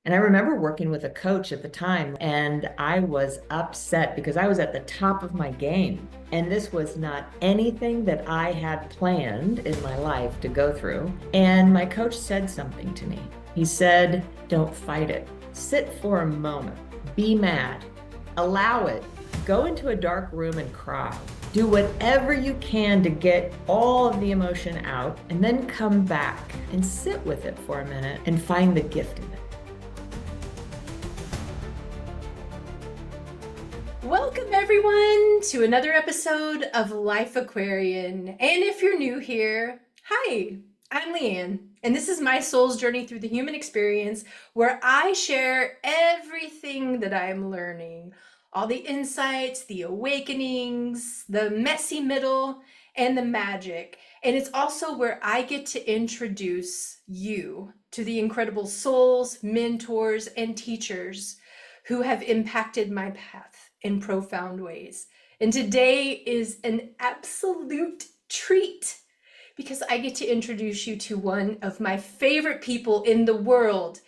And I remember working with a coach at the time, and I was upset because I was at the top of my game. And this was not anything that I had planned in my life to go through. And my coach said something to me. He said, "Don't fight it. Sit for a moment. Be mad. Allow it. Go into a dark room and cry. Do whatever you can to get all of the emotion out, and then come back and sit with it for a minute and find the gift in it." Welcome everyone to another episode of Life Aquarian. And if you're new here, hi, I'm Leigh-Ann, and this is my soul's journey through the human experience where I share everything that I'm learning, all the insights, the awakenings, the messy middle, and the magic. And it's also where I get to introduce you to the incredible souls, mentors, and teachers who have impacted my path in profound ways. And today is an absolute treat because I get to introduce you to one of my favorite people in the world,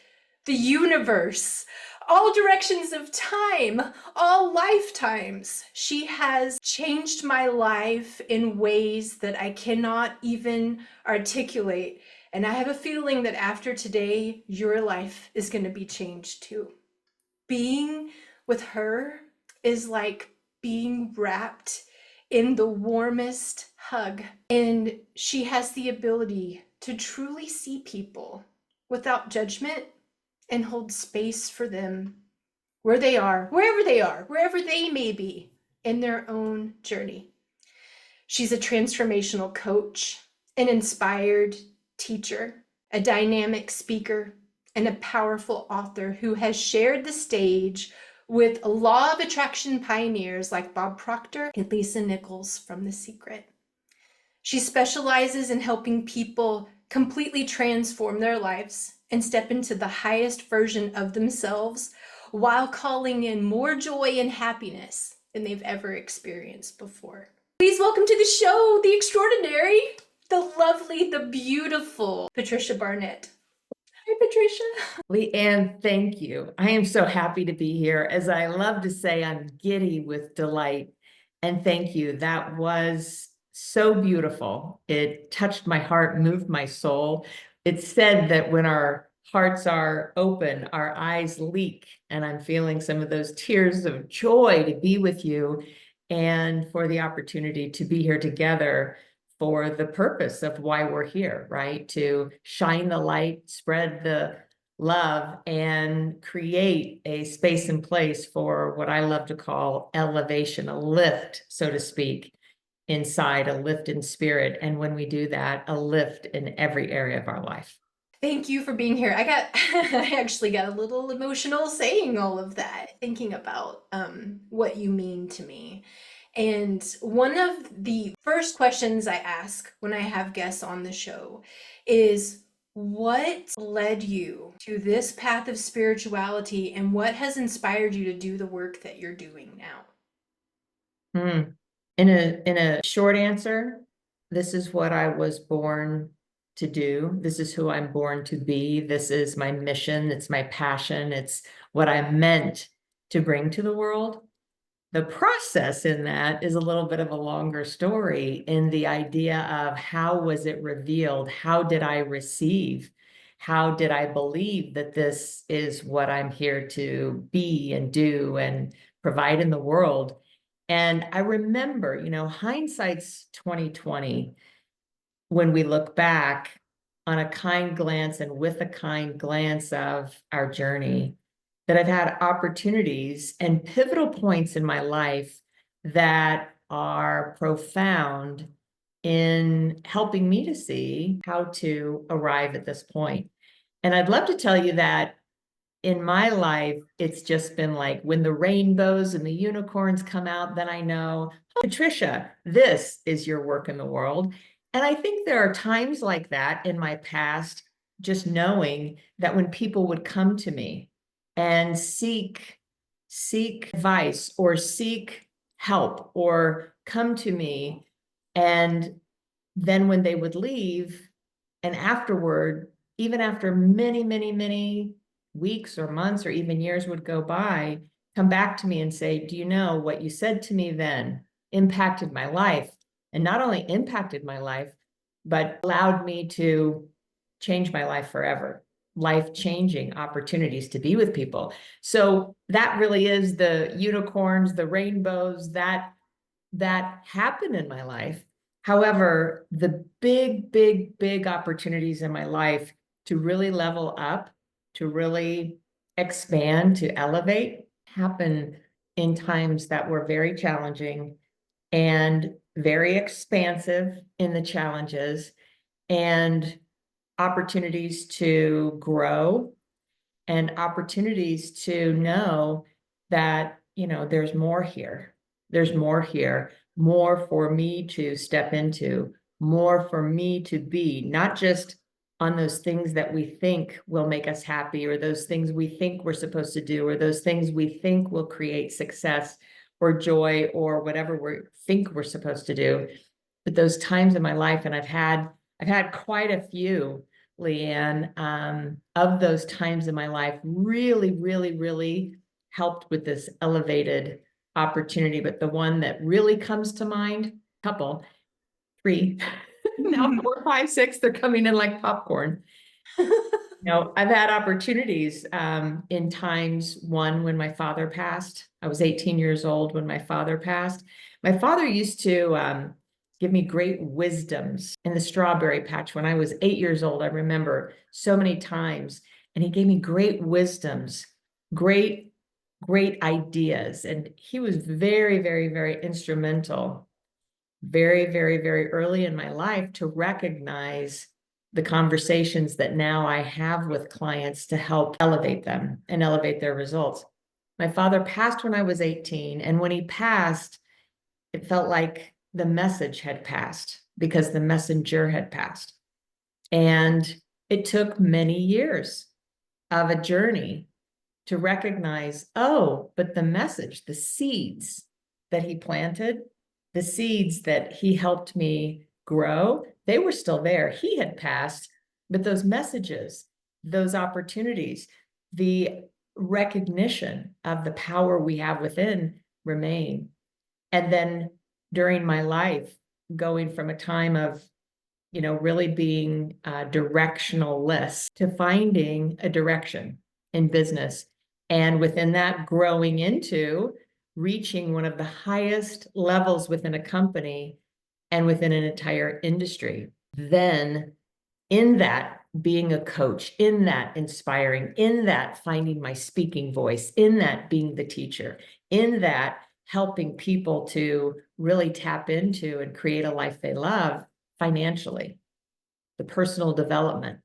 the universe, all directions of time, all lifetimes. She has changed my life in ways that I cannot even articulate. And I have a feeling that after today, your life is going to be changed too. Being with her is like being wrapped in the warmest hug. And she has the ability to truly see people without judgment and hold space for them where they are, wherever they may be in their own journey. She's a transformational coach, an inspired teacher, a dynamic speaker, and a powerful author who has shared the stage with law of attraction pioneers like Bob Proctor and Lisa Nichols from The Secret. She specializes in helping people completely transform their lives and step into the highest version of themselves while calling in more joy and happiness than they've ever experienced before. Please welcome to the show, the extraordinary, the lovely, the beautiful Patricia Barnett. Hi, Patricia. Leigh-Ann, thank you. I am so happy to be here. As I love to say, I'm giddy with delight. And thank you. That was so beautiful. It touched my heart, moved my soul. It's said that when our hearts are open, our eyes leak. And I'm feeling some of those tears of joy to be with you and for the opportunity to be here together for the purpose of why we're here, right? To shine the light, spread the love, and create a space and place for what I love to call elevation, a lift, so to speak, inside, a lift in spirit. And when we do that, a lift in every area of our life. Thank you for being here. I actually got a little emotional saying all of that, thinking about what you mean to me. And one of the first questions I ask when I have guests on the show is, what led you to this path of spirituality and what has inspired you to do the work that you're doing now? In a short answer, this is what I was born to do. This is who I'm born to be. This is my mission. It's my passion. It's what I'm meant to bring to the world. The process in that is a little bit of a longer story in the idea of how was it revealed? How did I receive? How did I believe that this is what I'm here to be and do and provide in the world? And I remember, hindsight's 2020 when we look back on a kind glance and with a kind glance of our journey, that I've had opportunities and pivotal points in my life that are profound in helping me to see how to arrive at this point. And I'd love to tell you that in my life, it's just been like when the rainbows and the unicorns come out, then I know, oh, Patricia, this is your work in the world. And I think there are times like that in my past, just knowing that when people would come to me and seek advice or seek help or come to me, and then when they would leave and afterward, even after many, many, many weeks or months or even years would go by, come back to me and say, do you know what you said to me then impacted my life? And not only impacted my life, but allowed me to change my life forever, life-changing opportunities to be with people. So that really is the unicorns, the rainbows that happen in my life. However, the big opportunities in my life to really level up, to really expand, to elevate, happen in times that were very challenging and very expansive in the challenges, and opportunities to grow and opportunities to know that, there's more here. There's more here, more for me to step into, more for me to be, not just on those things that we think will make us happy, or those things we think we're supposed to do, or those things we think will create success or joy or whatever we think we're supposed to do. But those times in my life, and I've had quite a few, Leigh-Ann, of those times in my life really helped with this elevated opportunity. But the one that really comes to mind, couple, three, now 4, 5, 6, they're coming in like popcorn. I've had opportunities in times, one, when my father passed. I was 18 years old when my father passed. My father used to give me great wisdoms in the strawberry patch when I was 8 years old. I remember so many times, and he gave me great wisdoms, great ideas. And he was very instrumental, very early in my life to recognize the conversations that now I have with clients to help elevate them and elevate their results. My father passed when I was 18, and when he passed, it felt like the message had passed because the messenger had passed. And it took many years of a journey to recognize, oh, but the message, the seeds that he planted, the seeds that he helped me grow, they were still there. He had passed, but those messages, those opportunities, the recognition of the power we have within remain. And then during my life, going from a time of, really being directionless to finding a direction in business. And within that, growing into reaching one of the highest levels within a company and within an entire industry. Then in that, being a coach, in that inspiring, in that finding my speaking voice, in that being the teacher, in that helping people to really tap into and create a life they love financially, the personal development.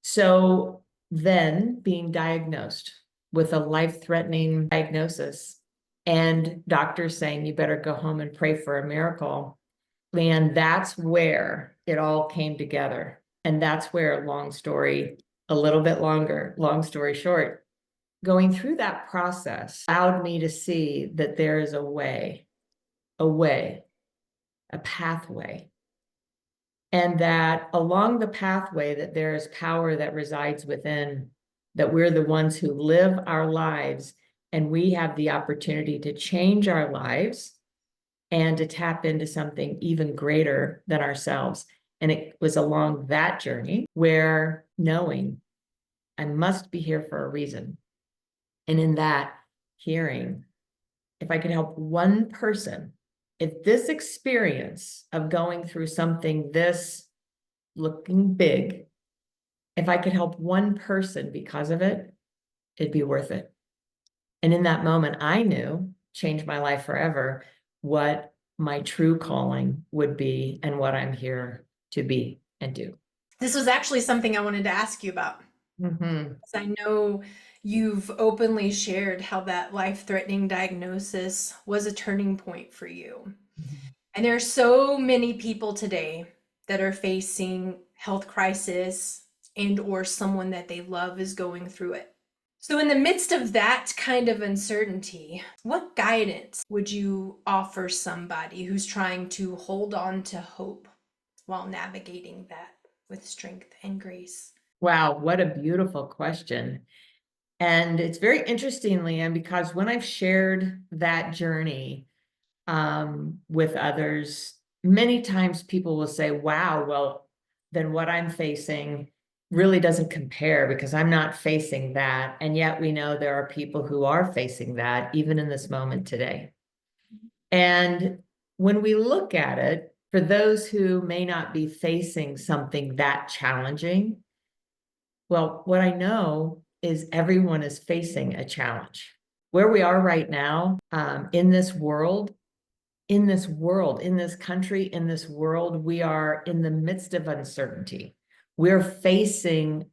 So then being diagnosed with a life-threatening diagnosis and doctors saying, you better go home and pray for a miracle. And that's where it all came together. And that's where, long story, a little bit longer, long story short, going through that process allowed me to see that there is a way, a pathway. And that along the pathway, that there is power that resides within, that we're the ones who live our lives, and we have the opportunity to change our lives and to tap into something even greater than ourselves. And it was along that journey where knowing I must be here for a reason. And in that hearing, if I could help one person, if this experience of going through something this looking big, if I could help one person because of it, it'd be worth it. And in that moment, I knew, changed my life forever, what my true calling would be and what I'm here to be and do. This was actually something I wanted to ask you about. Mm-hmm. I know you've openly shared how that life-threatening diagnosis was a turning point for you. And there are so many people today that are facing health crisis and or someone that they love is going through it. So in the midst of that kind of uncertainty, what guidance would you offer somebody who's trying to hold on to hope while navigating that with strength and grace? Wow, what a beautiful question. And it's very interesting, Leigh-Ann, because when I've shared that journey with others, many times people will say, wow, well, then what I'm facing really doesn't compare because I'm not facing that. And yet we know there are people who are facing that even in this moment today. And when we look at it, for those who may not be facing something that challenging, well, what I know is everyone is facing a challenge. Where we are right now, in this world, in this country, in this world, we are in the midst of uncertainty. We're facing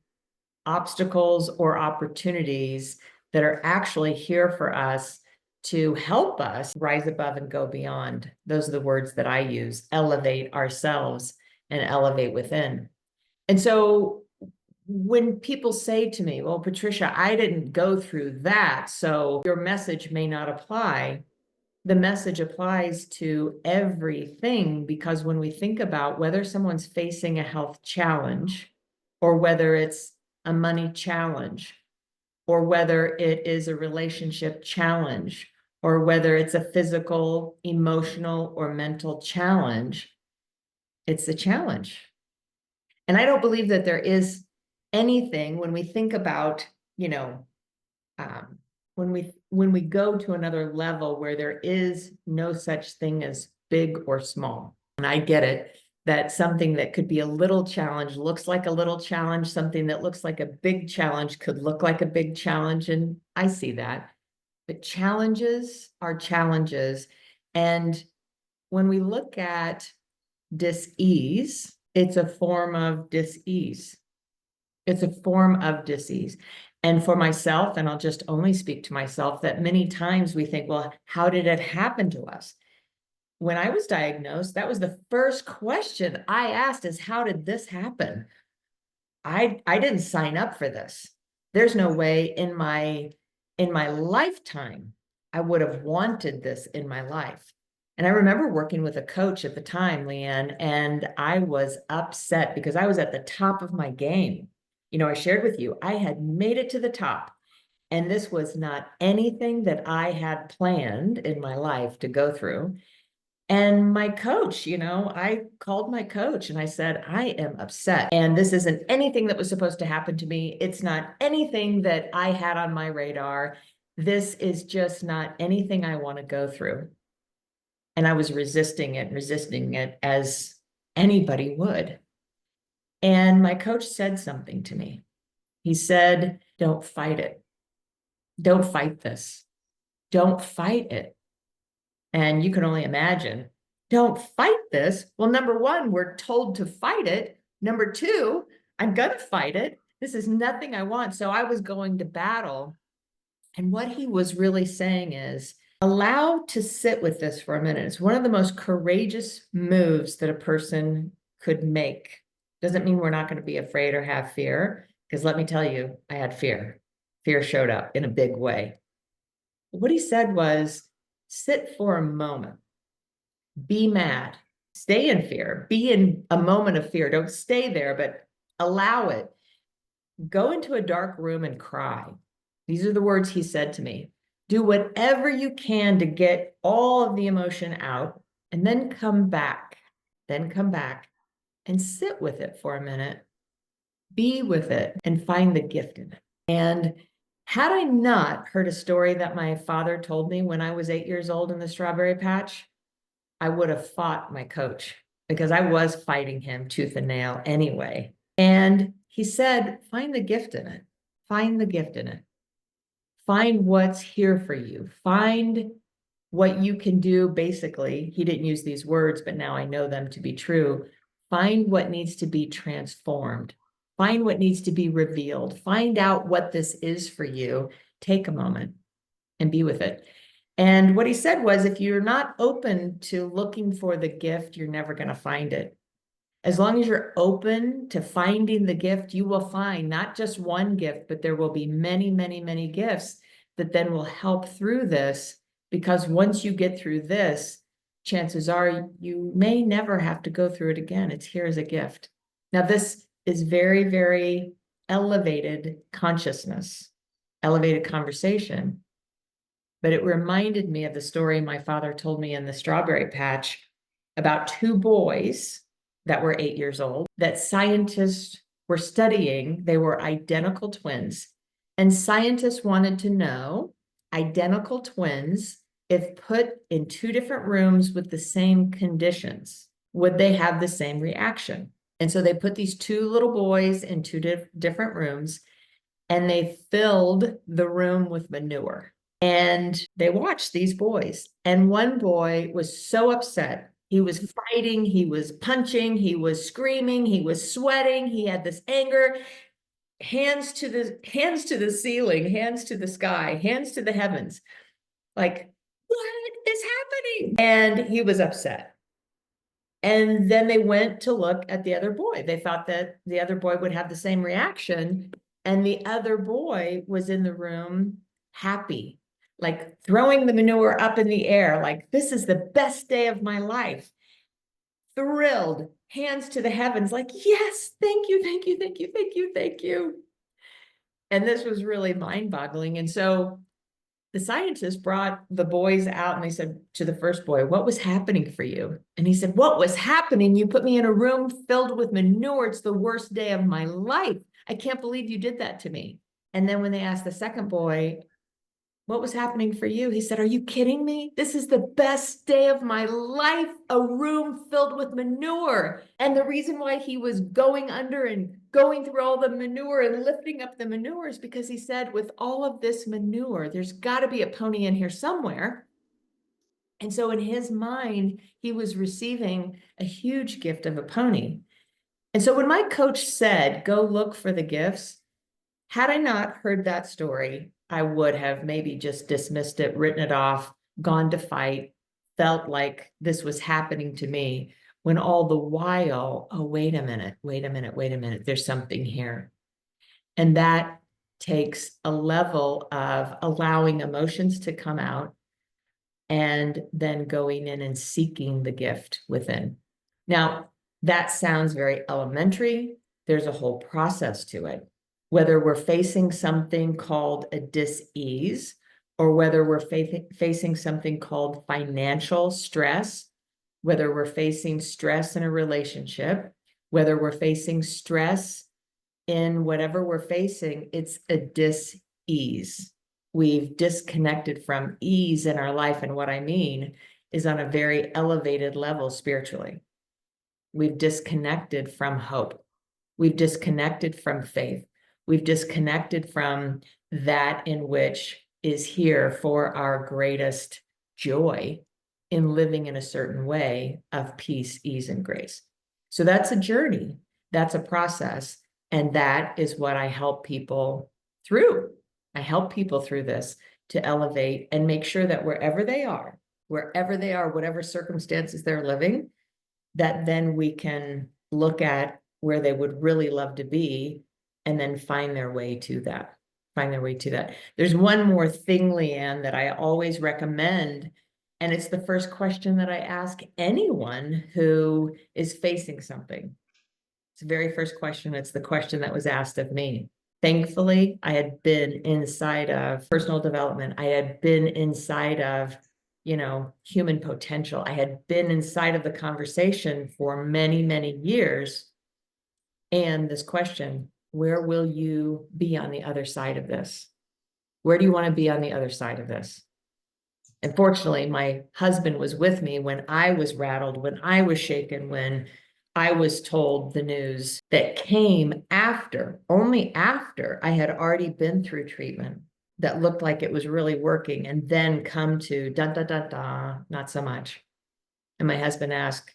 obstacles or opportunities that are actually here for us to help us rise above and go beyond. Those are the words that I use: elevate ourselves and elevate within. And so when people say to me, well, Patricia, I didn't go through that, so your message may not apply. The message applies to everything, because when we think about whether someone's facing a health challenge, or whether it's a money challenge, or whether it is a relationship challenge, or whether it's a physical, emotional, or mental challenge, it's a challenge. And I don't believe that there is anything, when we think about, you know, um, when we go to another level where there is no such thing as big or small. And I get it, that something that could be a little challenge looks like a little challenge, something that looks like a big challenge could look like a big challenge, and I see that. But challenges are challenges. And when we look at dis-ease, it's a form of dis-ease. It's a form of disease. And for myself, and I'll just only speak to myself, that many times we think, well, how did it happen to us? When I was diagnosed, that was the first question I asked, is how did this happen? I didn't sign up for this. There's no way in my lifetime I would have wanted this in my life. And I remember working with a coach at the time, Leigh-Ann, and I was upset because I was at the top of my game. You know, I shared with you, I had made it to the top, and this was not anything that I had planned in my life to go through. And my coach, you know, I called my coach and I said, I am upset. And this isn't anything that was supposed to happen to me. It's not anything that I had on my radar. This is just not anything I want to go through. And I was resisting it as anybody would. And my coach said something to me. He said, don't fight it. Don't fight this. Don't fight it. And you can only imagine, don't fight this. Well, number one, we're told to fight it. Number two, I'm going to fight it. This is nothing I want. So I was going to battle. And what he was really saying is, allow to sit with this for a minute. It's one of the most courageous moves that a person could make. Doesn't mean we're not going to be afraid or have fear, because let me tell you, I had fear. Fear showed up in a big way. What he said was, sit for a moment, be mad, stay in fear, be in a moment of fear. Don't stay there, but allow it. Go into a dark room and cry. These are the words he said to me. Do whatever you can to get all of the emotion out, and then come back. Then come back and sit with it for a minute. Be with it and find the gift in it. And had I not heard a story that my father told me when I was 8 years old in the strawberry patch, I would have fought my coach, because I was fighting him tooth and nail anyway. And he said, find the gift in it. Find the gift in it. Find what's here for you. Find what you can do. Basically, he didn't use these words, but now I know them to be true. Find what needs to be transformed. Find what needs to be revealed. Find out what this is for you. Take a moment and be with it. And what he said was, if you're not open to looking for the gift, you're never going to find it. As long as you're open to finding the gift, you will find not just one gift, but there will be many, many, many gifts that then will help through this. Because once you get through this, chances are you may never have to go through it again. It's here as a gift. Now, this is very, very elevated consciousness. elevated conversation. But it reminded me of the story my father told me in the strawberry patch about two boys that were 8 years old that scientists were studying. They were identical twins. And scientists wanted to know, identical twins, if put in two different rooms with the same conditions, would they have the same reaction? And so they put these two little boys in two different rooms, and they filled the room with manure. And they watched these boys. And one boy was so upset. He was fighting, he was punching, he was screaming, he was sweating, he had this anger. Hands to the ceiling, hands to the sky, hands to the heavens. Like, what is happening? And he was upset. And then they went to look at the other boy. They thought that the other boy would have the same reaction. And the other boy was in the room happy, like throwing the manure up in the air, like, this is the best day of my life. Thrilled, hands to the heavens, like, yes, thank you, thank you, thank you, thank you, thank you. And this was really mind-boggling. And so the scientists brought the boys out and they said to the first boy, what was happening for you? And he said, what was happening? You put me in a room filled with manure. It's the worst day of my life. I can't believe you did that to me. And then when they asked the second boy, what was happening for you? He said, are you kidding me? This is the best day of my life, a room filled with manure. And the reason why he was going under and going through all the manure and lifting up the manure is because he said, with all of this manure, there's got to be a pony in here somewhere. And so in his mind, he was receiving a huge gift of a pony. And so when my coach said, go look for the gifts, had I not heard that story, I would have maybe just dismissed it, written it off, gone to fight, felt like this was happening to me, when all the while, oh, wait a minute, there's something here. And that takes a level of allowing emotions to come out and then going in and seeking the gift within. Now, that sounds very elementary. There's a whole process to it. Whether we're facing something called a dis-ease, or whether we're facing something called financial stress, whether we're facing stress in a relationship, whether we're facing stress in whatever we're facing, it's a dis-ease. We've disconnected from ease in our life. And what I mean is on a very elevated level spiritually. We've disconnected from hope. We've disconnected from faith. We've disconnected from that in which is here for our greatest joy in living in a certain way of peace, ease, and grace. So that's a journey. That's a process. And that is what I help people through. I help people through this to elevate and make sure that wherever they are, whatever circumstances they're living, that then we can look at where they would really love to be and then find their way to that. There's one more thing, Leigh-Ann, that I always recommend. And it's the first question that I ask anyone who is facing something. It's the very first question. It's the question that was asked of me. Thankfully, I had been inside of personal development. I had been inside of, human potential. I had been inside of the conversation for many, many years. And this question, where will you be on the other side of this? Where do you want to be on the other side of this? And fortunately, my husband was with me when I was rattled, when I was shaken, when I was told the news that came only after I had already been through treatment that looked like it was really working, and then come to not so much. And my husband asked,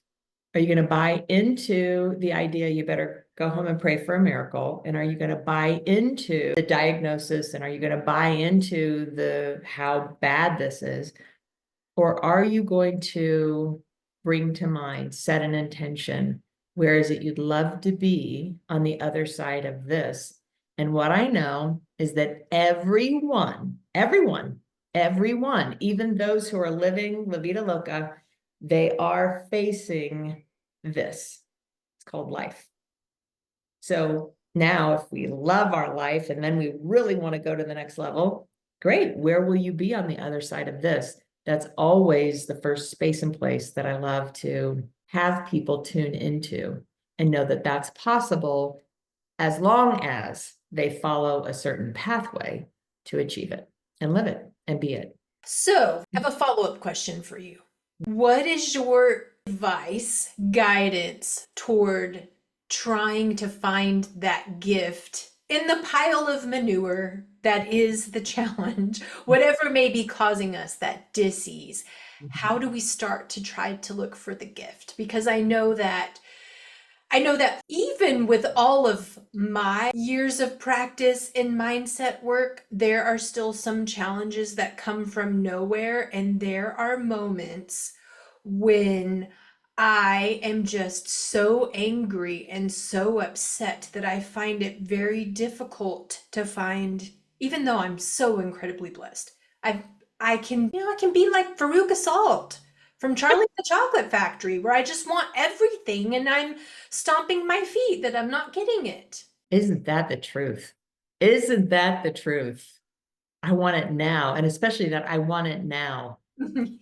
are you going to buy into the idea you better go home and pray for a miracle? And are you going to buy into the diagnosis? And are you going to buy into how bad this is? Or are you going to bring to mind, set an intention, where is it you'd love to be on the other side of this? And what I know is that everyone, even those who are living La Vida Loca, they are facing this. It's called life. So Now, if we love our life and then we really want to go to the next level, great. Where will you be on the other side of this? That's always the first space and place that I love to have people tune into and know that that's possible as long as they follow a certain pathway to achieve it and live it and be it. So, I have a follow-up question for you. What is your advice, guidance toward trying to find that gift in the pile of manure that is the challenge, whatever may be causing us that dis-ease? How do we start to try to look for the gift? Because I know that even with all of my years of practice in mindset work, there are still some challenges that come from nowhere. And there are moments when I am just so angry and so upset that I find it very difficult to find, even though I'm so incredibly blessed. I can be like Farouk Assault from Charlie and the Chocolate Factory, where I just want everything and I'm stomping my feet that I'm not getting it. Isn't that the truth? Isn't that the truth? I want it now. And especially that I want it now.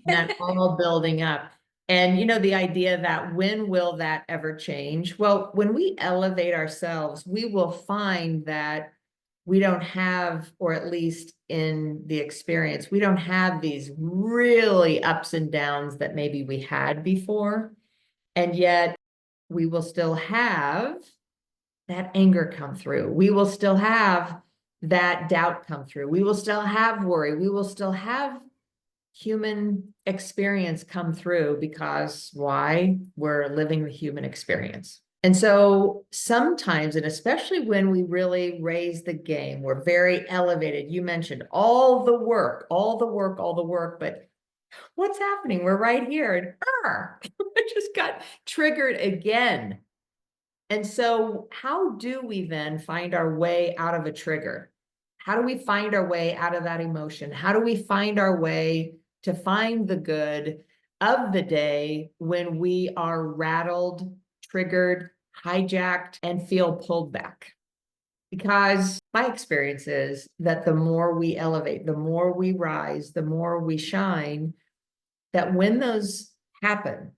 That all building up. And the idea that when will that ever change? Well, when we elevate ourselves, we will find that we don't have, or at least in the experience, we don't have these really ups and downs that maybe we had before. And yet we will still have that anger come through. We will still have that doubt come through. We will still have worry. We will still have human experience come through, because why? We're living the human experience. And so sometimes, and especially when we really raise the game, we're very elevated. You mentioned all the work, but what's happening? We're right here, and I just got triggered again. And so how do we then find our way out of a trigger? How do we find our way out of that emotion? How do we find our way to find the good of the day when we are rattled, triggered, hijacked, and feel pulled back? Because my experience is that the more we elevate, the more we rise, the more we shine, that when those happen,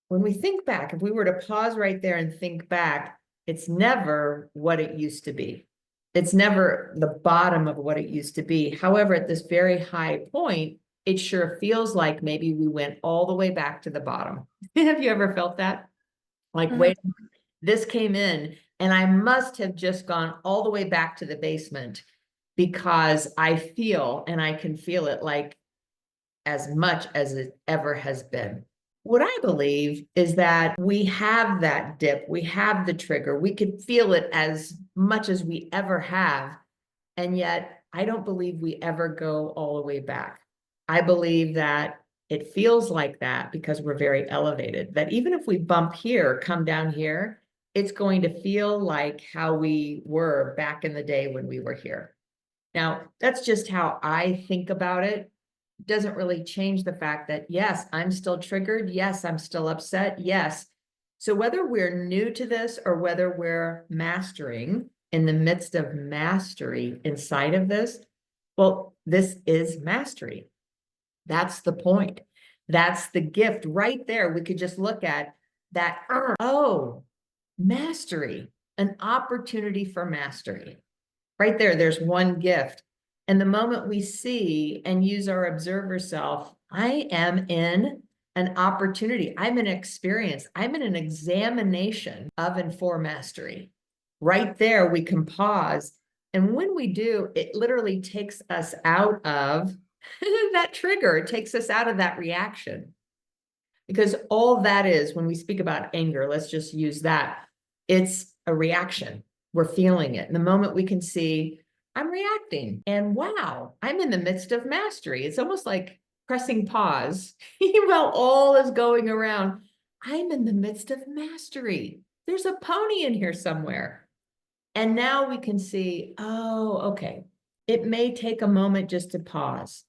when we think back, if we were to pause right there and think back, it's never what it used to be. It's never the bottom of what it used to be. However, at this very high point, it sure feels like maybe we went all the way back to the bottom. Have you ever felt that? Like, wait, this came in and I must have just gone all the way back to the basement, because I feel, and I can feel it like as much as it ever has been. What I believe is that we have that dip, we have the trigger, we could feel it as much as we ever have. And yet I don't believe we ever go all the way back. I believe that it feels like that because we're very elevated, that even if we bump here, come down here, it's going to feel like how we were back in the day when we were here. Now, that's just how I think about it. Doesn't really change the fact that, yes, I'm still triggered. Yes, I'm still upset. Yes. So whether we're new to this or whether we're mastering, in the midst of mastery inside of this, well, this is mastery. That's the point. That's the gift right there. We could just look at that. Oh, mastery, an opportunity for mastery. Right there, there's one gift. And the moment we see and use our observer self, I am in an opportunity. I'm in experience. I'm in an examination of and for mastery. Right there, we can pause. And when we do, it literally takes us out of that trigger. It takes us out of that reaction. Because all that is, when we speak about anger, let's just use that. It's a reaction. We're feeling it. And the moment we can see, I'm reacting, and wow, I'm in the midst of mastery. It's almost like pressing pause while all is going around. I'm in the midst of mastery. There's a pony in here somewhere. And now we can see, oh, okay. It may take a moment just to pause.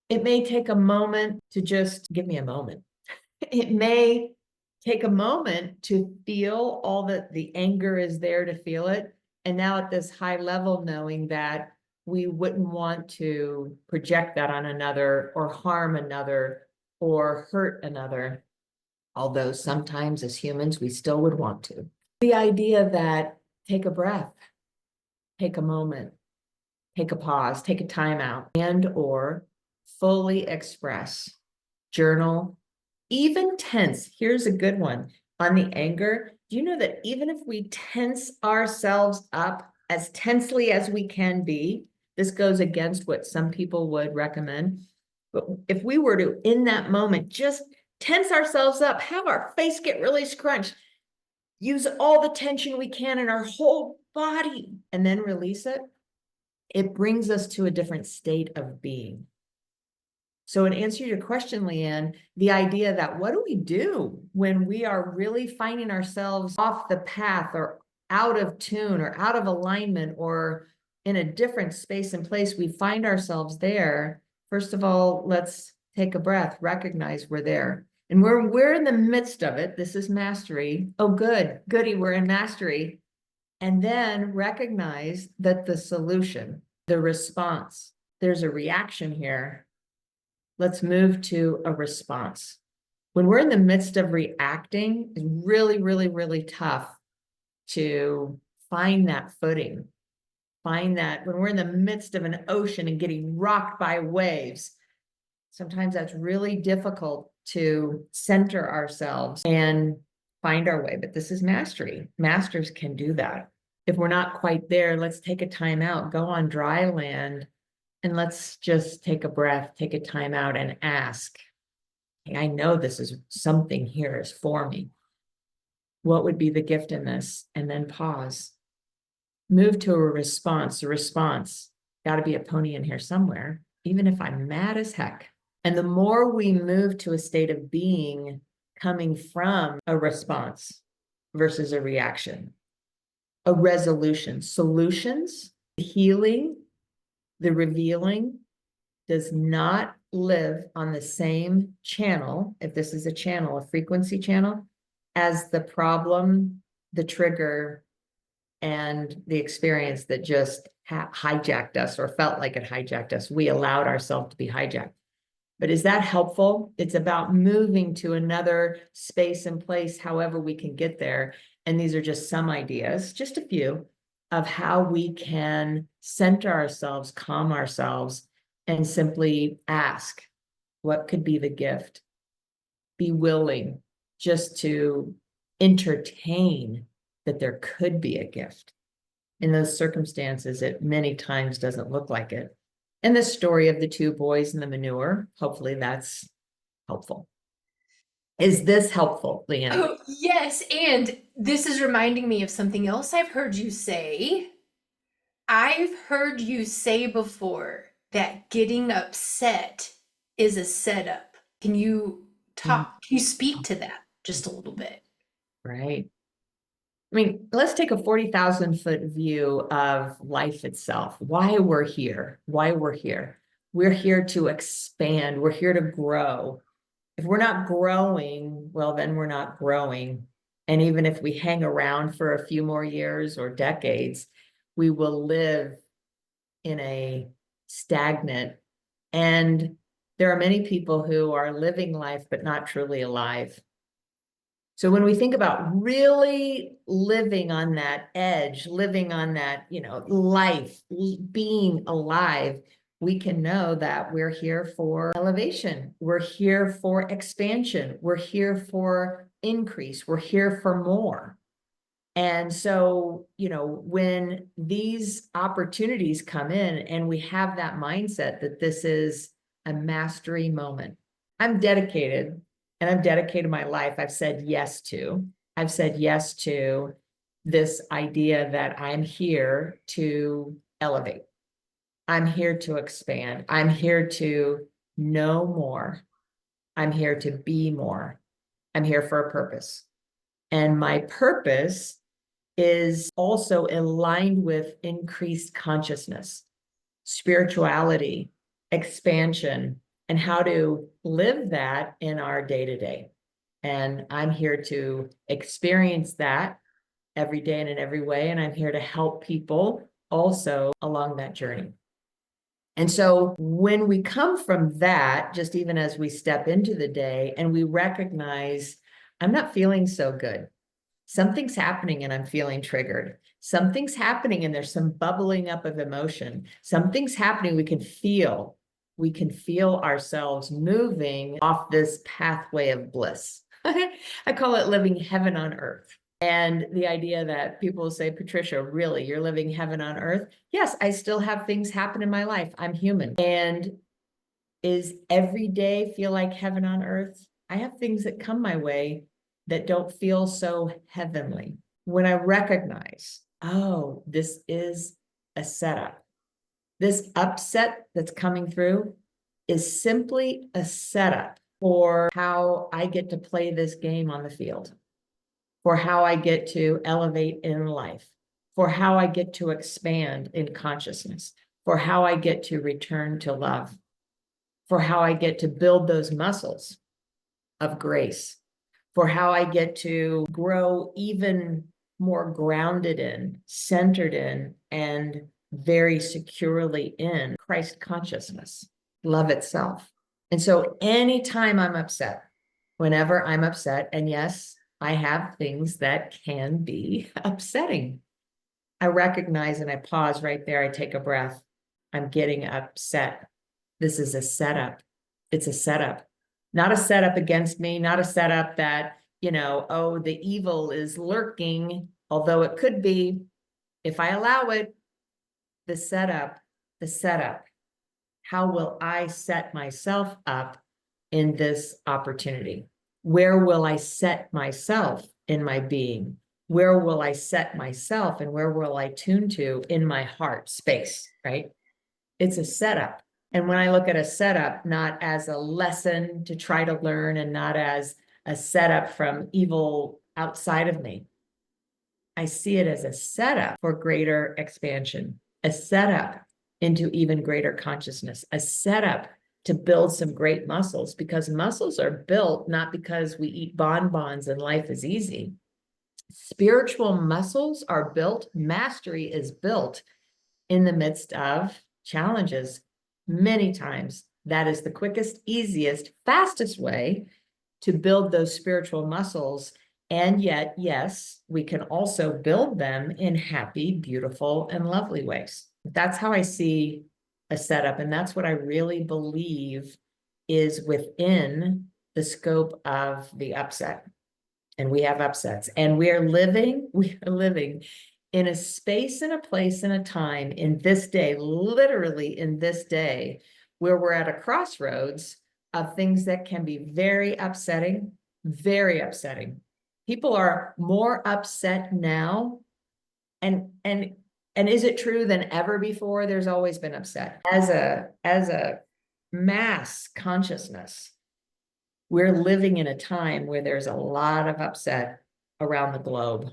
It may take a moment to just give me a moment. It may take a moment to feel all that the anger is there to feel it. And now at this high level, knowing that we wouldn't want to project that on another or harm another or hurt another, although sometimes as humans, we still would want to. The idea that take a breath, take a moment, take a pause, take a time out, and or fully express, journal, even tense. Here's a good one on the anger. Do you know that even if we tense ourselves up as tensely as we can be, this goes against what some people would recommend. But if we were to, in that moment, just tense ourselves up, have our face get really scrunched, use all the tension we can in our whole body, and then release it, it brings us to a different state of being. So in answer to your question, Leigh-Ann, the idea that what do we do when we are really finding ourselves off the path or out of tune or out of alignment or in a different space and place, we find ourselves there. First of all, let's take a breath, recognize we're there. And we're in the midst of it. This is mastery. Oh, goody, we're in mastery. And then recognize that the solution, the response, there's a reaction here. Let's move to a response. When we're in the midst of reacting, it's really, really, really tough to find that footing. Find that when we're in the midst of an ocean and getting rocked by waves, sometimes that's really difficult to center ourselves and find our way. But this is mastery. Masters can do that. If we're not quite there, let's take a time out, go on dry land, and let's just take a breath, take a time out and ask, hey, I know this is something here is for me. What would be the gift in this? And then pause. Move to a response. A response. Got to be a pony in here somewhere, even if I'm mad as heck. And the more we move to a state of being coming from a response versus a reaction, a resolution, solutions, healing, the revealing does not live on the same channel, if this is a channel, a frequency channel, as the problem, the trigger, and the experience that just hijacked us or felt like it hijacked us. We allowed ourselves to be hijacked. But is that helpful? It's about moving to another space and place, however we can get there. And these are just some ideas, just a few, of how we can center ourselves, calm ourselves, and simply ask, what could be the gift? Be willing just to entertain that there could be a gift. In those circumstances, it many times doesn't look like it. And the story of the two boys and the manure, hopefully that's helpful. Is this helpful, Leigh-Ann? Oh, yes. And this is reminding me of something else I've heard you say. I've heard you say before that getting upset is a setup. Can you speak to that just a little bit? Right. I mean, let's take a 40,000-foot view of life itself. Why we're here, why we're here. We're here to expand. We're here to grow. If we're not growing, well, then we're not growing. And even if we hang around for a few more years or decades, we will live in a stagnant. And there are many people who are living life, but not truly alive. So when we think about really living on that edge, living on that, life, being alive, we can know that we're here for elevation. We're here for expansion. We're here for increase. We're here for more. And so, when these opportunities come in and we have that mindset that this is a mastery moment, I'm dedicated. And I've dedicated my life. I've said yes to this idea that I'm here to elevate. I'm here to expand. I'm here to know more. I'm here to be more. I'm here for a purpose. And my purpose is also aligned with increased consciousness, spirituality, expansion, and how to live that in our day-to-day. And I'm here to experience that every day and in every way. And I'm here to help people also along that journey. And so when we come from that, just even as we step into the day and we recognize, I'm not feeling so good. Something's happening and I'm feeling triggered. Something's happening and there's some bubbling up of emotion. Something's happening. We can feel ourselves moving off this pathway of bliss. I call it living heaven on earth. And the idea that people say, Patricia, really, you're living heaven on earth? Yes, I still have things happen in my life. I'm human. And is every day feel like heaven on earth? I have things that come my way that don't feel so heavenly. When I recognize, oh, this is a setup. This upset that's coming through is simply a setup for how I get to play this game on the field, for how I get to elevate in life, for how I get to expand in consciousness, for how I get to return to love, for how I get to build those muscles of grace, for how I get to grow even more grounded in, centered in, and very securely in Christ consciousness, love itself. And so anytime I'm upset, whenever I'm upset, and yes, I have things that can be upsetting, I recognize and I pause right there. I take a breath. I'm getting upset. This is a setup. It's a setup, not a setup against me, not a setup that, oh, the evil is lurking, although it could be if I allow it. The setup. How will I set myself up in this opportunity? Where will I set myself in my being? Where will I set myself and where will I tune to in my heart space, right? It's a setup. And when I look at a setup, not as a lesson to try to learn and not as a setup from evil outside of me, I see it as a setup for greater expansion, a setup into even greater consciousness, a setup to build some great muscles, because muscles are built not because we eat bonbons and life is easy. Spiritual muscles are built, mastery is built in the midst of challenges. Many times, that is the quickest, easiest, fastest way to build those spiritual muscles. And yet, yes, we can also build them in happy, beautiful, and lovely ways. That's how I see a setup. And that's what I really believe is within the scope of the upset. And we have upsets. And we are living in a space and a place and a time in this day, literally in this day, where we're at a crossroads of things that can be very upsetting, very upsetting. People are more upset now. And is it true than ever before? There's always been upset. As a mass consciousness, we're living in a time where there's a lot of upset around the globe,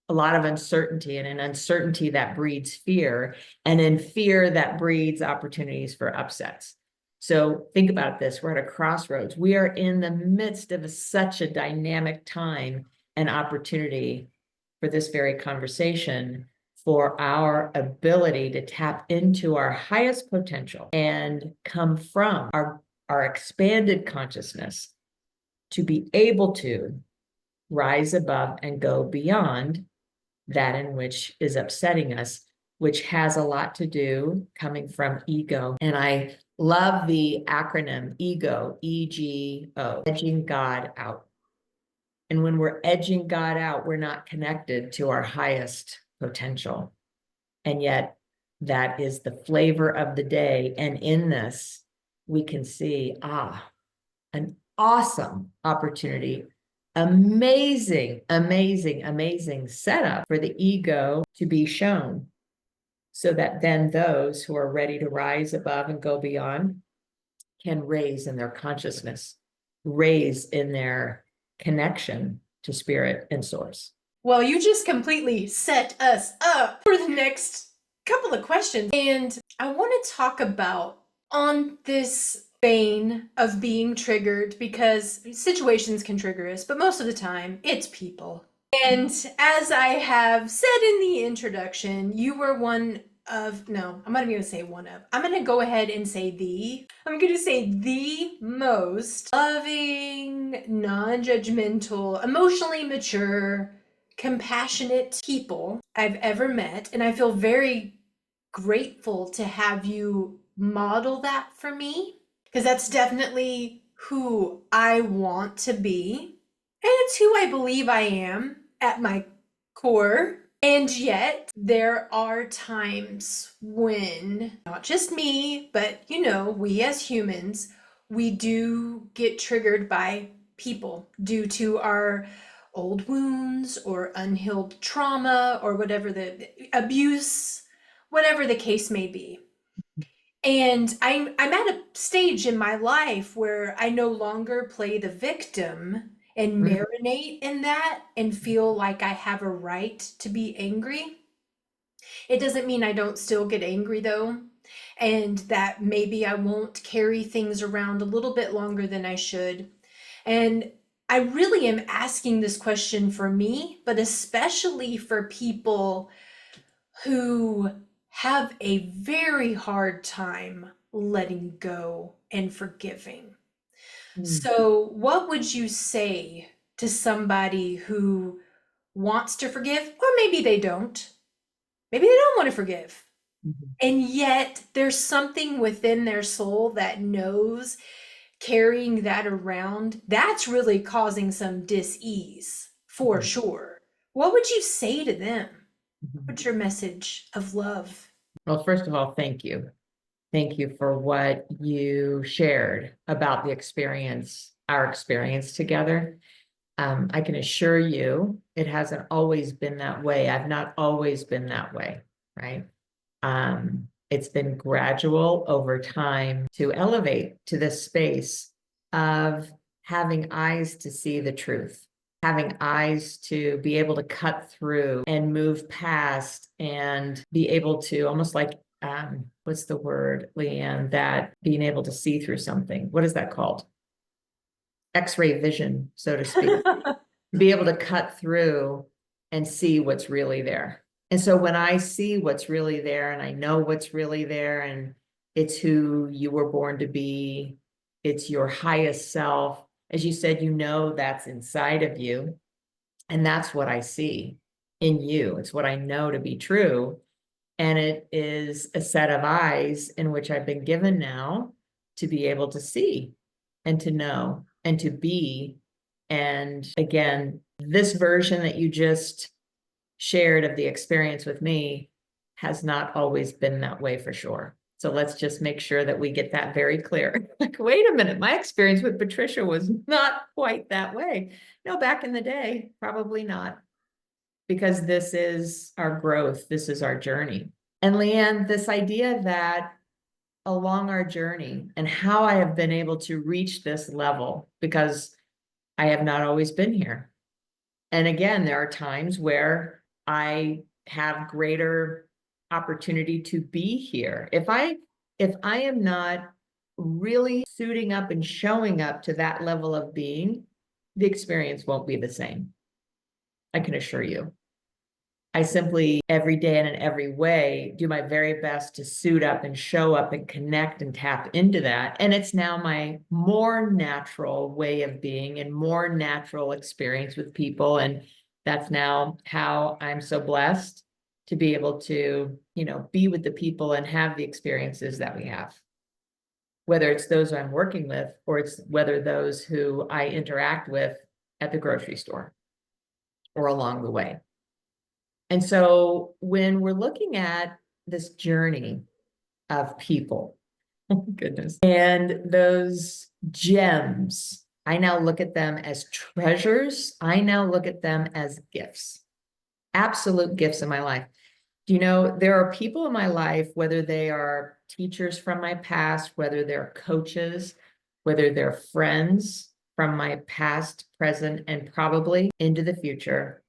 a lot of uncertainty, and an uncertainty that breeds fear, and in fear that breeds opportunities for upsets. So think about this. We're at a crossroads. We are in the midst of such a dynamic time and opportunity for this very conversation, for our ability to tap into our highest potential and come from our expanded consciousness to be able to rise above and go beyond that in which is upsetting us, which has a lot to do coming from ego. And I love the acronym EGO, EGO, edging God out. And when we're edging God out, we're not connected to our highest potential. And yet that is the flavor of the day. And in this, we can see, an awesome opportunity, amazing setup for the ego to be shown, so that then those who are ready to rise above and go beyond can raise in their consciousness, raise in their connection to spirit and source. Well, you just completely set us up for the next couple of questions. And I want to talk about on this vein of being triggered, because situations can trigger us, but most of the time it's people. And as I have said in the introduction, you were no, I'm not even gonna say one of. I'm gonna go ahead and say I'm gonna say the most loving, non-judgmental, emotionally mature, compassionate people I've ever met. And I feel very grateful to have you model that for me, because that's definitely who I want to be. And it's who I believe I am at my core. And yet, there are times when, not just me, but we as humans, we do get triggered by people due to our old wounds or unhealed trauma or whatever the abuse, whatever the case may be. And I'm at a stage in my life where I no longer play the victim and Mhm. marinate in that and feel like I have a right to be angry. It doesn't mean I don't still get angry though, and that maybe I won't carry things around a little bit longer than I should. And I really am asking this question for me, but especially for people who have a very hard time letting go and forgiving. Mhm. So, what would you say to somebody who wants to forgive, or maybe they don't? Maybe they don't want to forgive. Mhm. And yet, there's something within their soul that knows carrying that around, that's really causing some dis-ease for Mhm. sure. What would you say to them? Mhm. What's your message of love? Well, first of all, thank you. Thank you for what you shared about the experience, our experience together. I can assure you it hasn't always been that way. I've not always been that way, right? It's been gradual over time to elevate to this space of having eyes to see the truth, having eyes to be able to cut through and move past and be able to almost like, what's the word, Leigh-Ann, that being able to see through something. What is that called? X-ray vision, so to speak. Be able to cut through and see what's really there. And so when I see what's really there and I know what's really there and it's who you were born to be, it's your highest self. As you said, that's inside of you. And that's what I see in you. It's what I know to be true. And it is a set of eyes in which I've been given now to be able to see and to know and to be. And again, this version that you just shared of the experience with me has not always been that way for sure. So let's just make sure that we get that very clear. Like, wait a minute, my experience with Patricia was not quite that way. No, back in the day, probably not, because this is our growth, this is our journey. And Leigh-Ann, this idea that along our journey and how I have been able to reach this level, because I have not always been here. And again, there are times where I have greater opportunity to be here. If I am not really suiting up and showing up to that level of being, the experience won't be the same. I can assure you. I simply every day and in every way do my very best to suit up and show up and connect and tap into that. And it's now my more natural way of being and more natural experience with people. And that's now how I'm so blessed to be able to, be with the people and have the experiences that we have. Whether it's those I'm working with or it's whether those who I interact with at the grocery store or along the way. And so when we're looking at this journey of people, oh goodness, and those gems, I now look at them as treasures. I now look at them as gifts, absolute gifts in my life. There are people in my life, whether they are teachers from my past, whether they're coaches, whether they're friends from my past, present, and probably into the future,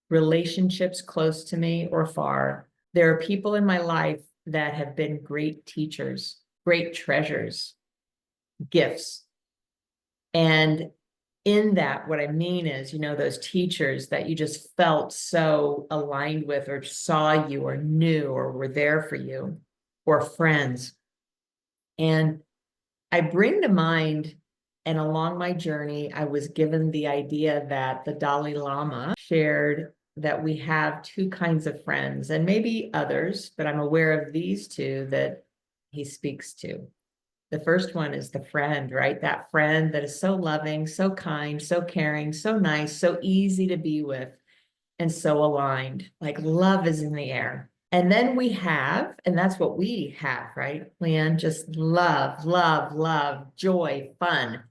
relationships close to me or far. There are people in my life that have been great teachers, great treasures, gifts. And in that, what I mean is, those teachers that you just felt so aligned with, or saw you, or knew, or were there for you, or friends. And I bring to mind, and along my journey, I was given the idea that the Dalai Lama shared that we have two kinds of friends, and maybe others, but I'm aware of these two that he speaks to. The first one is the friend, right? That friend that is so loving, so kind, so caring, so nice, so easy to be with, and so aligned. Like love is in the air. And then we have, and that's what we have, right, Leigh-Ann? Just love, love, love, joy, fun.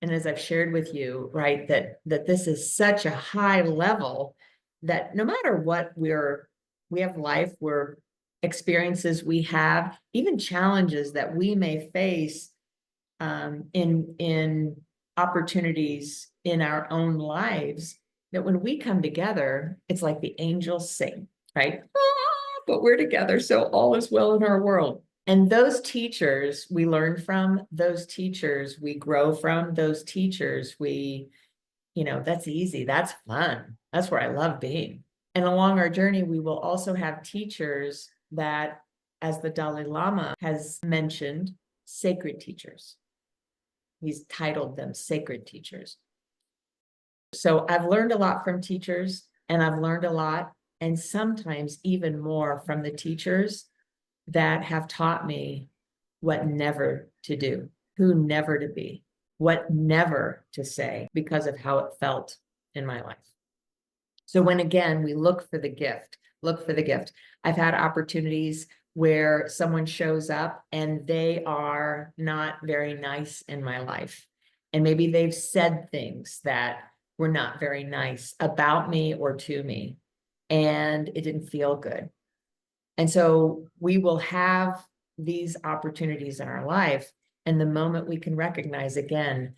And as I've shared with you, right, that this is such a high level that no matter what we have life, we're experiences we have, even challenges that we may face in opportunities in our own lives, that when we come together, it's like the angels sing, right? Ah, but we're together, so all is well in our world. And those teachers we learn from, those teachers we grow from, those teachers that's easy, that's fun, that's where I love being. And along our journey, we will also have teachers that, as the Dalai Lama has mentioned, sacred teachers. He's titled them sacred teachers. So I've learned a lot from teachers, and I've learned a lot, and sometimes even more from the teachers that have taught me what never to do, who never to be, what never to say because of how it felt in my life. So when, again, we look for the gift, I've had opportunities where someone shows up and they are not very nice in my life. And maybe they've said things that were not very nice about me or to me, and it didn't feel good. And so we will have these opportunities in our life. And the moment we can recognize, again,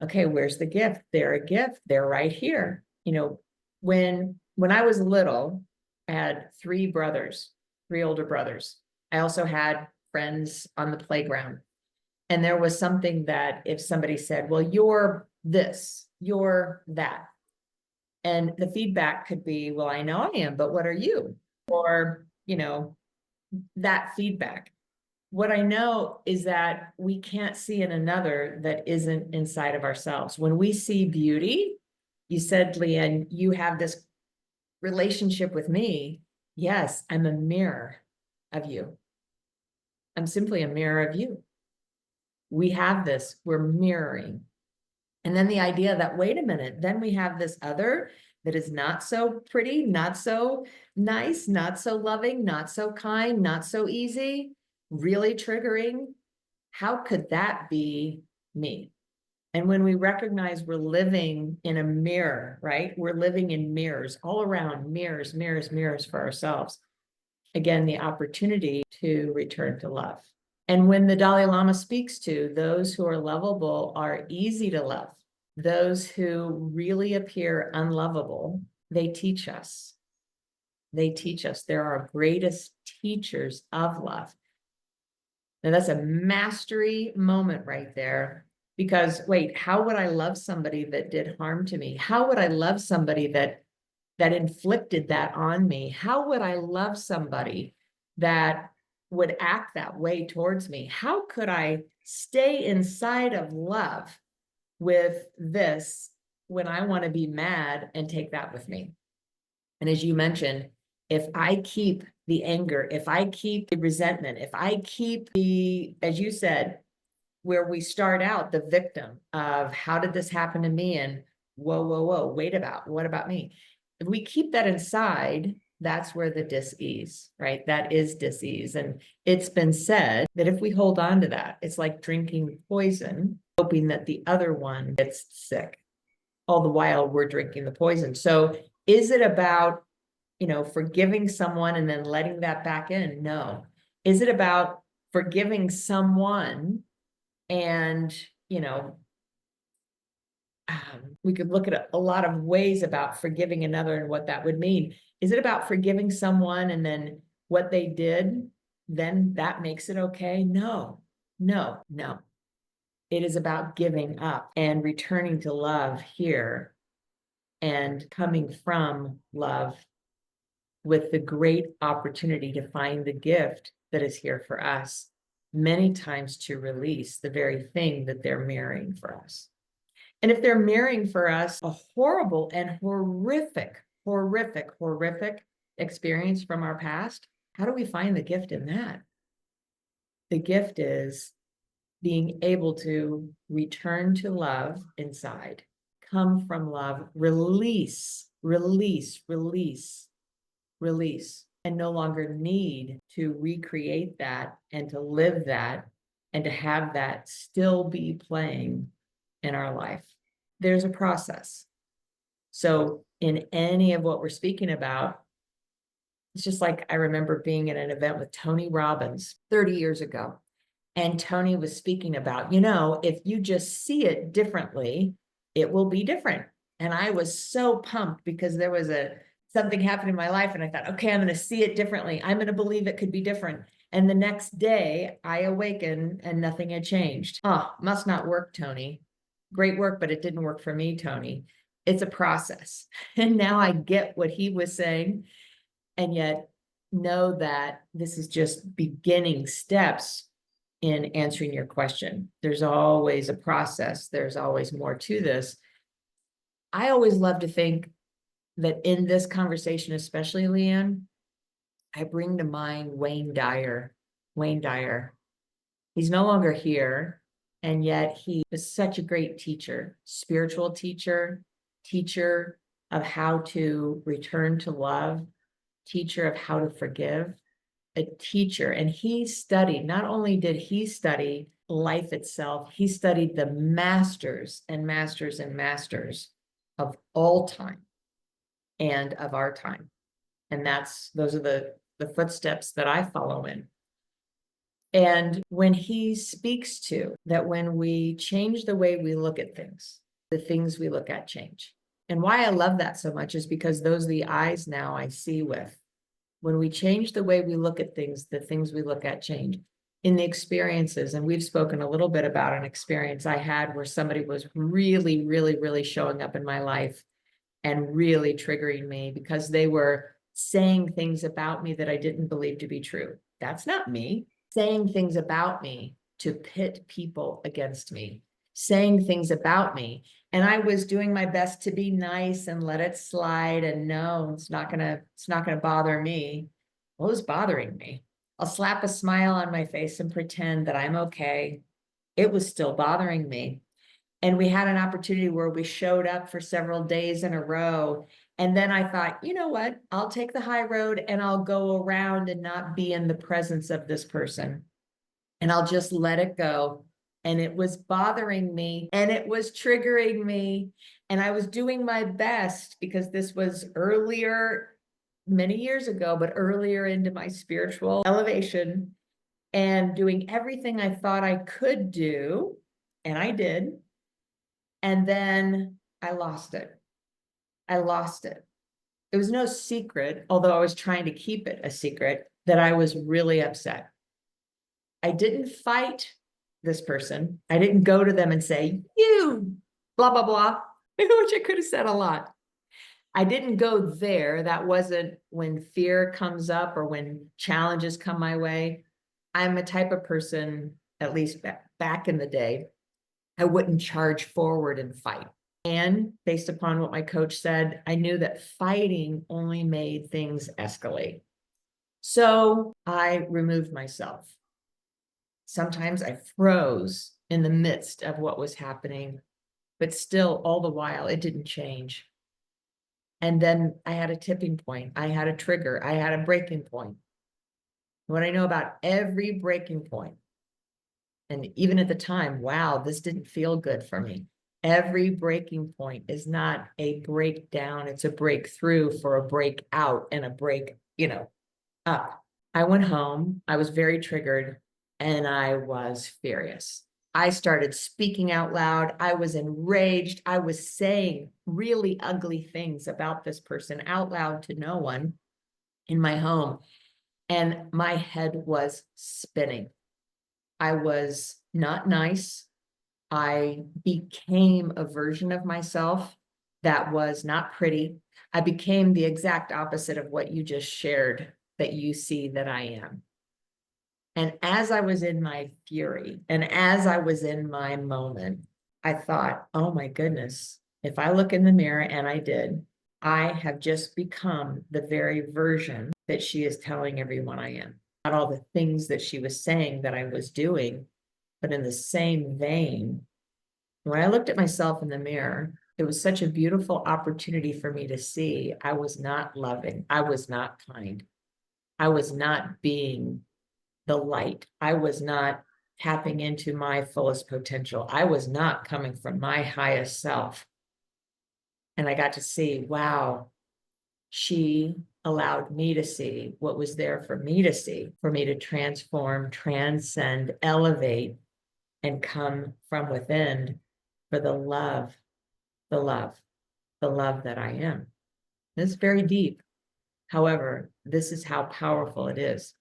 okay, where's the gift? They're a gift. They're right here. When I was little, I had three older brothers. I also had friends on the playground. And there was something that if somebody said, well, you're this, you're that. And the feedback could be, well, I know I am, but what are you? Or, that feedback. What I know is that we can't see in another that isn't inside of ourselves. When we see beauty, you said, Leigh-Ann, you have this relationship with me. Yes, I'm a mirror of you. I'm simply a mirror of you. We have this, we're mirroring. And then the idea that, wait a minute, then we have this other that is not so pretty, not so nice, not so loving, not so kind, not so easy, really triggering. How could that be me? And when we recognize we're living in a mirror, right? We're living in mirrors all around, mirrors, mirrors, mirrors for ourselves. Again, the opportunity to return to love. And when the Dalai Lama speaks to those who are lovable are easy to love, those who really appear unlovable, they teach us. They teach us. They're our greatest teachers of love. Now, that's a mastery moment right there. Because wait, how would I love somebody that did harm to me? How would I love somebody that inflicted that on me? How would I love somebody that would act that way towards me? How could I stay inside of love with this when I want to be mad and take that with me? And as you mentioned, if I keep the anger, if I keep the resentment, if I keep the, as you said, where we start out the victim of how did this happen to me? And whoa, whoa, whoa, what about me? If we keep that inside, that's where the dis-ease, right? That is dis-ease. And it's been said that if we hold on to that, it's like drinking poison, hoping that the other one gets sick. All the while we're drinking the poison. So is it about, forgiving someone and then letting that back in? No. Is it about forgiving someone and, we could look at a lot of ways about forgiving another and what that would mean. Is it about forgiving someone and then what they did, then that makes it okay? No, no, no. It is about giving up and returning to love here and coming from love with the great opportunity to find the gift that is here for us, many times to release the very thing that they're mirroring for us. And if they're mirroring for us a horrible and horrific experience from our past, how do we find the gift in that? The gift is being able to return to love inside, come from love, release, and no longer need to recreate that and to live that and to have that still be playing in our life. There's a process. So in any of what we're speaking about, it's just like I remember being at an event with Tony Robbins 30 years ago. And Tony was speaking about, if you just see it differently, it will be different. And I was so pumped because there was something happened in my life. And I thought, okay, I'm going to see it differently. I'm going to believe it could be different. And the next day I awakened and nothing had changed. Oh, must not work, Tony. Great work, but it didn't work for me, Tony. It's a process. And now I get what he was saying. And yet know that this is just beginning steps in answering your question. There's always a process. There's always more to this. I always love to think that in this conversation, especially Leigh-Ann, I bring to mind Wayne Dyer. Wayne Dyer. He's no longer here, and yet he was such a great teacher, spiritual teacher, teacher of how to return to love, teacher of how to forgive, a teacher. And he studied, not only did he study life itself, he studied the masters and masters and masters of all time and of our time. And those are the footsteps that I follow in. And when he speaks to that, when we change the way we look at things, the things we look at change. And why I love that so much is because those are the eyes now I see with. When we change the way we look at things, the things we look at change. In the experiences, and we've spoken a little bit about an experience I had where somebody was really, really, really showing up in my life and really triggering me because they were saying things about me that I didn't believe to be true. That's not me. Saying things about me to pit people against me, saying things about me. And I was doing my best to be nice and let it slide. And no, it's not gonna bother me. Well, it was bothering me. I'll slap a smile on my face and pretend that I'm okay. It was still bothering me. And we had an opportunity where we showed up for several days in a row. And then I thought, you know what? I'll take the high road and I'll go around and not be in the presence of this person. And I'll just let it go. And it was bothering me and it was triggering me. And I was doing my best because this was earlier, many years ago, but earlier into my spiritual elevation and doing everything I thought I could do. And I did. And then I lost it. I lost it. It was no secret, although I was trying to keep it a secret, that I was really upset. I didn't fight this person. I didn't go to them and say, you, blah, blah, blah, which I could have said a lot. I didn't go there. That wasn't when fear comes up or when challenges come my way. I'm a type of person, at least back in the day, I wouldn't charge forward and fight. And based upon what my coach said, I knew that fighting only made things escalate. So I removed myself. Sometimes I froze in the midst of what was happening, but still, all the while, it didn't change. And then I had a tipping point. I had a trigger. I had a breaking point. What I know about every breaking point, and even at the time, wow, this didn't feel good for me. Every breaking point is not a breakdown. It's a breakthrough for a breakout and a break, up. I went home. I was very triggered and I was furious. I started speaking out loud. I was enraged. I was saying really ugly things about this person out loud to no one in my home. And my head was spinning. I was not nice. I became a version of myself that was not pretty. I became the exact opposite of what you just shared that you see that I am. And as I was in my fury and as I was in my moment, I thought, oh my goodness, if I look in the mirror, and I did, I have just become the very version that she is telling everyone I am. Not all the things that she was saying that I was doing, but in the same vein, when I looked at myself in the mirror, it was such a beautiful opportunity for me to see I was not loving. I was not kind. I was not being the light. I was not tapping into my fullest potential. I was not coming from my highest self. And I got to see, wow, she allowed me to see what was there for me to see, for me to transform, transcend, elevate, and come from within for the love, the love, the love that I am. It's very deep. However, this is how powerful it is.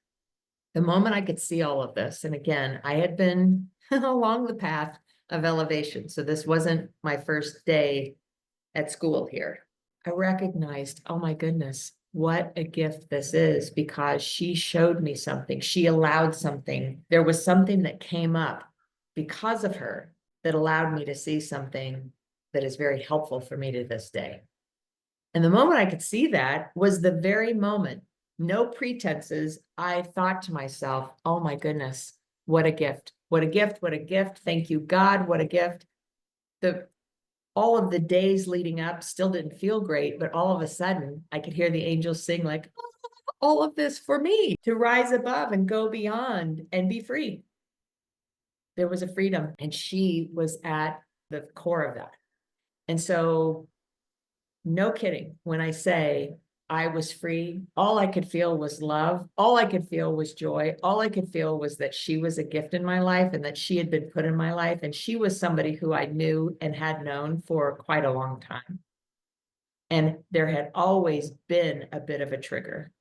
The moment I could see all of this, and again, I had been along the path of elevation. So this wasn't my first day at school here. I recognized, oh my goodness, what a gift this is, because she showed me something. She allowed something. There was something that came up because of her that allowed me to see something that is very helpful for me to this day. And the moment I could see that was the very moment, no pretenses, I thought to myself, oh my goodness, what a gift, what a gift, what a gift. Thank you, God, what a gift. All of the days leading up still didn't feel great, but all of a sudden I could hear the angels sing like, oh, all of this for me to rise above and go beyond and be free. There was a freedom, and she was at the core of that. And so, no kidding, when I say I was free, all I could feel was love. All I could feel was joy. All I could feel was that she was a gift in my life and that she had been put in my life. And she was somebody who I knew and had known for quite a long time. And there had always been a bit of a trigger,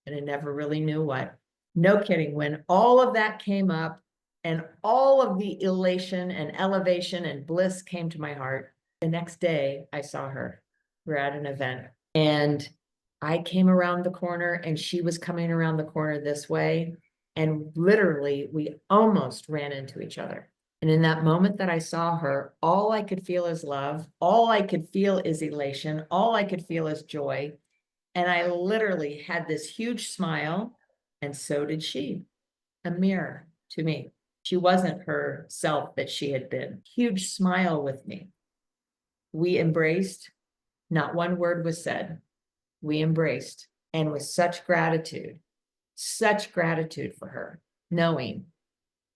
and I never really knew what. No kidding, when all of that came up and all of the elation and elevation and bliss came to my heart, the next day I saw her. We're at an event, and I came around the corner and she was coming around the corner this way. And literally, we almost ran into each other. And in that moment that I saw her, all I could feel is love. All I could feel is elation. All I could feel is joy. And I literally had this huge smile, and so did she. A mirror to me. She wasn't herself that she had been. Huge smile with me. We embraced. Not one word was said. We embraced, and with such gratitude for her, knowing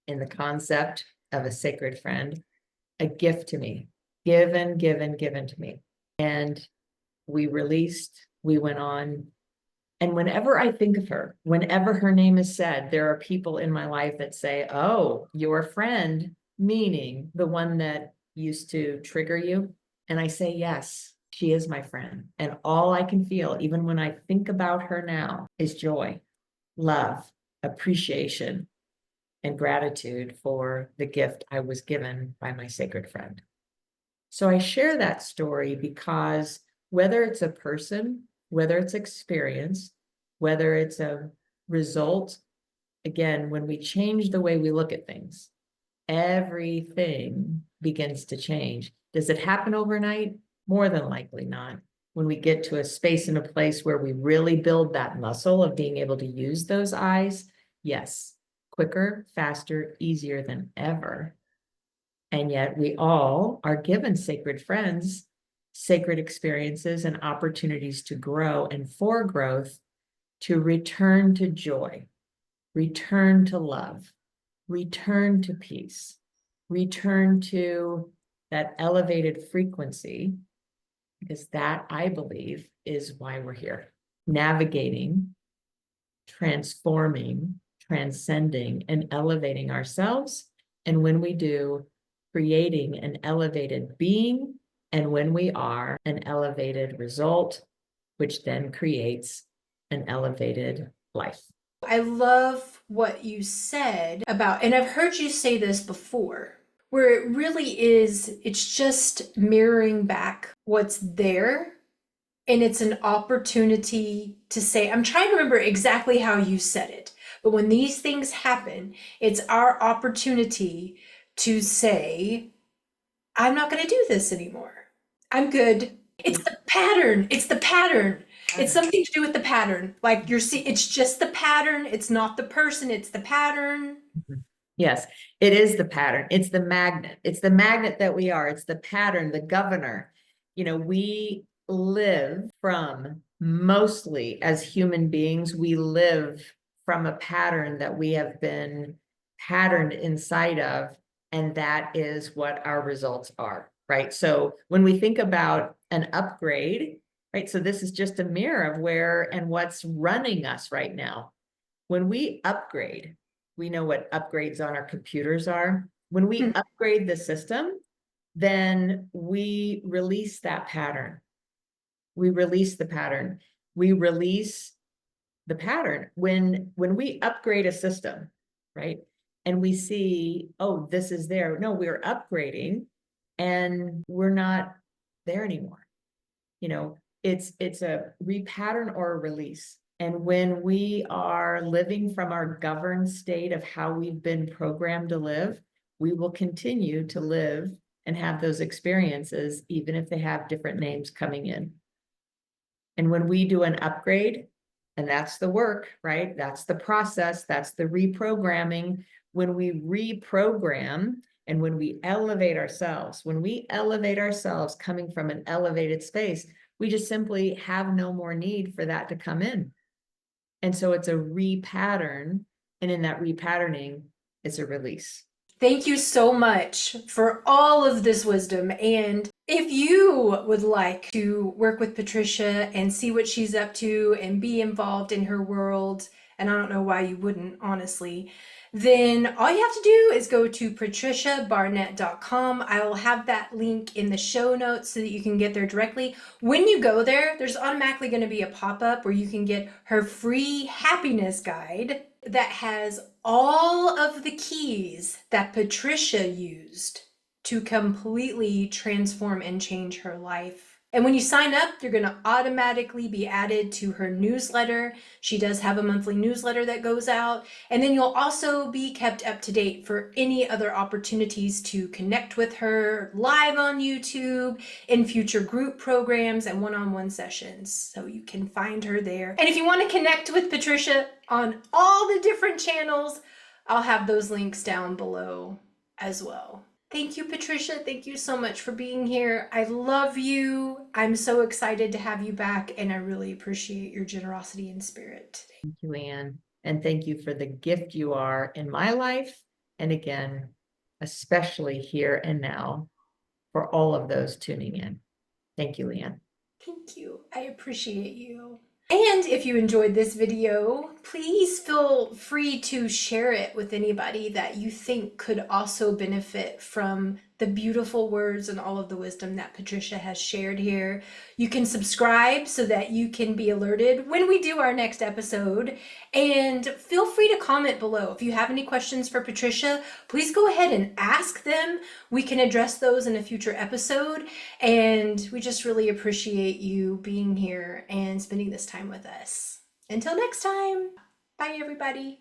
in the concept of a sacred friend, a gift to me, given to me. And we released, we went on. And whenever I think of her, whenever her name is said, there are people in my life that say, oh, your friend, meaning the one that used to trigger you. And I say, yes, she is my friend. And all I can feel, even when I think about her now, is joy, love, appreciation, and gratitude for the gift I was given by my sacred friend. So I share that story because whether it's a person, whether it's experience, whether it's a result, again, when we change the way we look at things, everything begins to change. Does it happen overnight? More than likely not. When we get to a space and a place where we really build that muscle of being able to use those eyes, yes, quicker, faster, easier than ever. And yet we all are given sacred friends, sacred experiences, and opportunities to grow, and for growth, to return to joy, return to love, return to peace, return to that elevated frequency, because that, I believe, is why we're here. Navigating, transforming, transcending, and elevating ourselves. And when we do, creating an elevated being. And when we are, an elevated result, which then creates an elevated life. I love what you said about, and I've heard you say this before, where it really is, it's just mirroring back what's there. And it's an opportunity to say, I'm trying to remember exactly how you said it, but when these things happen, it's our opportunity to say, I'm not going to do this anymore. I'm good. It's the pattern. It's the pattern. It's something to do with the pattern. Like it's just the pattern. It's not the person. It's the pattern. Yes, it is the pattern. It's the magnet. It's the magnet that we are. It's the pattern, the governor. We live from, mostly as human beings, we live from a pattern that we have been patterned inside of, and that is what our results are, right? So when we think about an upgrade, right? So this is just a mirror of where and what's running us right now. When we upgrade, we know what upgrades on our computers are. When we upgrade the system, then we release that pattern. We release the pattern. We release the pattern. When we upgrade a system, right? And we see, oh, this is there. No, we're upgrading and we're not there anymore. It's a repattern or a release. And when we are living from our governed state of how we've been programmed to live, we will continue to live and have those experiences, even if they have different names coming in. And when we do an upgrade, and that's the work, right? That's the process, that's the reprogramming. When we reprogram and when we elevate ourselves, coming from an elevated space, we just simply have no more need for that to come in. And so it's a repattern. And in that repatterning, it's a release. Thank you so much for all of this wisdom. And if you would like to work with Patricia and see what she's up to and be involved in her world, and I don't know why you wouldn't, honestly, then all you have to do is go to patriciabarnett.com. I will have that link in the show notes so that you can get there directly. When you go there, there's automatically going to be a pop-up where you can get her free happiness guide that has all of the keys that Patricia used to completely transform and change her life. And when you sign up, you're going to automatically be added to her newsletter. She does have a monthly newsletter that goes out. And then you'll also be kept up to date for any other opportunities to connect with her live on YouTube, in future group programs and one-on-one sessions. So you can find her there. And if you want to connect with Patricia on all the different channels, I'll have those links down below as well. Thank you, Patricia. Thank you so much for being here. I love you. I'm so excited to have you back, and I really appreciate your generosity and spirit. Thank you, Leigh-Ann. And thank you for the gift you are in my life. And again, especially here and now for all of those tuning in. Thank you, Leigh-Ann. Thank you. I appreciate you. And if you enjoyed this video, please feel free to share it with anybody that you think could also benefit from the beautiful words and all of the wisdom that Patricia has shared here. You can subscribe so that you can be alerted when we do our next episode. And feel free to comment below. If you have any questions for Patricia, please go ahead and ask them. We can address those in a future episode. And we just really appreciate you being here and spending this time with us. Until next time, bye everybody.